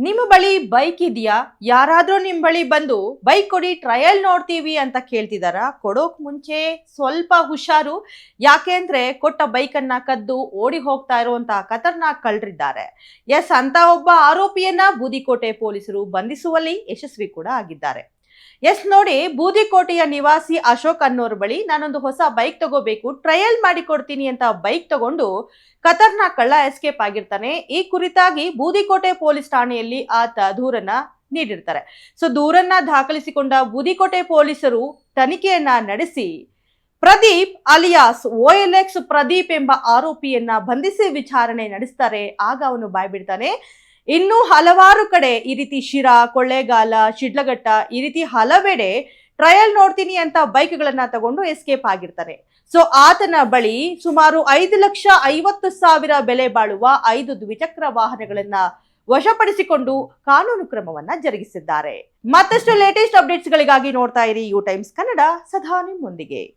ನಿಮ್ಮ ಬಳಿ ಬೈಕ್ ಇದೆಯಾ? ಯಾರಾದ್ರೂ ನಿಮ್ಮ ಬಳಿ ಬಂದು ಬೈಕ್ ಕೊಡಿ ಟ್ರಯಲ್ ನೋಡ್ತೀವಿ ಅಂತ ಕೇಳ್ತಿದಾರ? ಕೊಡೋಕ್ ಮುಂಚೆ ಸ್ವಲ್ಪ ಹುಷಾರು. ಯಾಕೆ ಅಂದ್ರೆ ಕೊಟ್ಟ ಬೈಕ್ ಅನ್ನ ಕದ್ದು ಓಡಿ ಹೋಗ್ತಾ ಇರುವಂತಹ ಖತರ್ನಾಕ್ ಕಳ್ಳರಿದ್ದಾರೆ. ಎಸ್, ಅಂತ ಒಬ್ಬ ಆರೋಪಿಯನ್ನ ಬೂದಿಕೋಟೆ ಪೊಲೀಸರು ಬಂಧಿಸುವಲ್ಲಿ ಯಶಸ್ವಿ ಕೂಡ ಆಗಿದ್ದಾರೆ. ಎಸ್ ನೋಡಿ, ಬೂದಿಕೋಟೆಯ ನಿವಾಸಿ ಅಶೋಕ್ ಅನ್ನೋರ್ ಬಳಿ ನಾನೊಂದು ಹೊಸ ಬೈಕ್ ತಗೋಬೇಕು, ಟ್ರಯಲ್ ಮಾಡಿ ಕೊಡ್ತೀನಿ ಅಂತ ಬೈಕ್ ತಗೊಂಡು ಖತರ್ನಾಕ್ ಕಳ್ಳ ಎಸ್ಕೇಪ್ ಆಗಿರ್ತಾನೆ. ಈ ಕುರಿತಾಗಿ ಬೂದಿಕೋಟೆ ಪೊಲೀಸ್ ಠಾಣೆಯಲ್ಲಿ ಆತ ದೂರನ್ನ ನೀಡಿರ್ತಾರೆ. ಸೊ ದೂರನ್ನ ದಾಖಲಿಸಿಕೊಂಡ ಬೂದಿಕೋಟೆ ಪೊಲೀಸರು ತನಿಖೆಯನ್ನ ನಡೆಸಿ ಪ್ರದೀಪ್ ಅಲಿಯಾಸ್ OLX ಪ್ರದೀಪ್ ಎಂಬ ಆರೋಪಿಯನ್ನ ಬಂಧಿಸಿ ವಿಚಾರಣೆ ನಡೆಸ್ತಾರೆ. ಆಗ ಅವನು ಬಾಯ್ಬಿಡ್ತಾನೆ. ಇನ್ನು ಹಲವಾರು ಕಡೆ ಈ ರೀತಿ ಶಿರಾ, ಕೊಳ್ಳೇಗಾಲ, ಶಿಡ್ಲಘಟ್ಟ ಈ ರೀತಿ ಹಲವೆಡೆ ಟ್ರಯಲ್ ನೋಡ್ತೀನಿ ಅಂತ ಬೈಕ್ಗಳನ್ನ ತಗೊಂಡು ಎಸ್ಕೇಪ್ ಆಗಿರ್ತಾರೆ. ಸೊ ಆತನ ಬಳಿ ಸುಮಾರು 5,50,000 ಬೆಲೆ ಬಾಳುವ 5 ದ್ವಿಚಕ್ರ ವಾಹನಗಳನ್ನ ವಶಪಡಿಸಿಕೊಂಡು ಕಾನೂನು ಕ್ರಮವನ್ನ ಜರುಗಿಸಿದ್ದಾರೆ. ಮತ್ತಷ್ಟು ಲೇಟೆಸ್ಟ್ ಅಪ್ಡೇಟ್ಸ್ ಗಳಿಗಾಗಿ ನೋಡ್ತಾ ಇರಿ ಯು ಟೈಮ್ಸ್ ಕನ್ನಡ, ಸದಾ ನಿಮ್ಮೊಂದಿಗೆ.